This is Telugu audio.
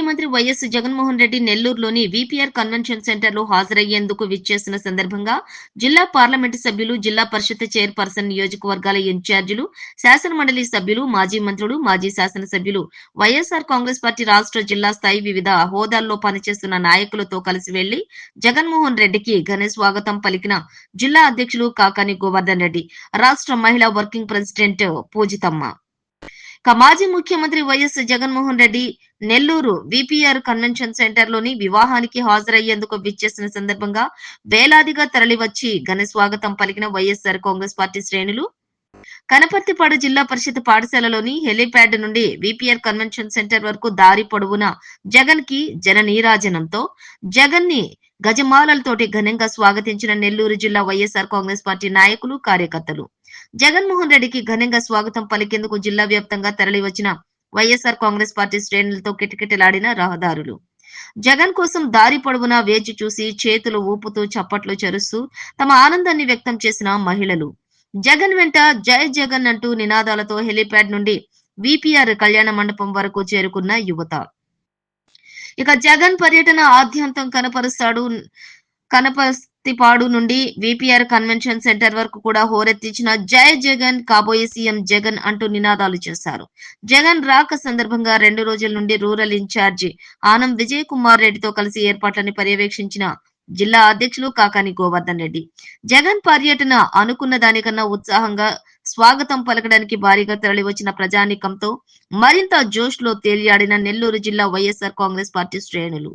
ముఖ్యమంత్రి వైఎస్ జగన్మోహన్ రెడ్డి నెల్లూరులోని విపిఆర్ కన్వెన్షన్ సెంటర్ లో హాజరయ్యేందుకు విచ్చేసిన సందర్భంగా జిల్లా పార్లమెంటు సభ్యులు, జిల్లా పరిషత్ చైర్పర్సన్, నియోజకవర్గాల ఇన్ఛార్జీలు, శాసనమండలి సభ్యులు, మాజీ మంత్రులు, మాజీ శాసనసభ్యులు, వైఎస్ఆర్ కాంగ్రెస్ పార్టీ రాష్ట్ర, జిల్లా స్థాయి వివిధ హోదాల్లో పనిచేస్తున్న నాయకులతో కలిసి వెళ్లి జగన్మోహన్ రెడ్డికి ఘన స్వాగతం పలికిన జిల్లా అధ్యక్షులు కాకాని గోవర్ధన్ రెడ్డి, రాష్ట్ర మహిళా వర్కింగ్ ప్రెసిడెంట్ పూజితమ్మ. మాజీ ముఖ్యమంత్రి YS Jaganmohan Reddy Nellore VPR convention centre లోని వివాహానికి హాజరయ్యేందుకు విచ్చేసిన సందర్భంగా వేలాదిగా తరలివచ్చి ఘన స్వాగతం పలికిన వైఎస్ఆర్ కాంగ్రెస్ పార్టీ శ్రేణులు కనపర్తిపాడు జిల్లా పరిషత్ పాఠశాలలోని హెలీప్యాడ్ నుండి విపిఆర్ కన్వెన్షన్ సెంటర్ వరకు దారి పొడవునా జగన్ కి జన నీరాజనంతో జగన్ ని గజమాలలతోటి ఘనంగా స్వాగతించిన నెల్లూరు జిల్లా వైఎస్ఆర్ కాంగ్రెస్ పార్టీ నాయకులు, కార్యకర్తలు. జగన్మోహన్ రెడ్డికి ఘనంగా స్వాగతం పలికేందుకు జిల్లా వ్యాప్తంగా తరలివచ్చిన వైఎస్ఆర్ కాంగ్రెస్ పార్టీ శ్రేణులతో కిటకిటలాడిన రహదారులు. జగన్ కోసం దారి పొడవునా వేచి చూసి చేతులు ఊపుతూ చప్పట్లు చరుస్తూ తమ ఆనందాన్ని వ్యక్తం చేసిన మహిళలు. జగన్ వెంట జై జగన్ అంటూ నినాదాలతో హెలీప్యాడ్ నుండి విపిఆర్ కళ్యాణ మండపం వరకు చేరుకున్న యువత. ఇక జగన్ పర్యటన ఆద్యంతం కనపర్తిపాడు నుండి విపిఆర్ కన్వెన్షన్ సెంటర్ వరకు కూడా హోరెత్తించిన జై జగన్, కాబోయే సీఎం జగన్ అంటూ నినాదాలు చేశారు. జగన్ రాక సందర్భంగా 2 రోజుల నుండి రూరల్ ఇన్ఛార్జి ఆనం విజయ్ కుమార్ రెడ్డితో కలిసి ఏర్పాట్లను పర్యవేక్షించిన జిల్లా అధ్యక్షులు కాకాని గోవర్ధన్ రెడ్డి జగన్ పర్యటన అనుకున్న దానికన్నా ఉత్సాహంగా స్వాగతం పలకడానికి భారీగా తరలివచ్చిన ప్రజానీకంతో మరింత జోష్ లో తేలియాడిన నెల్లూరు జిల్లా వైఎస్ఆర్ కాంగ్రెస్ పార్టీ శ్రేణులు.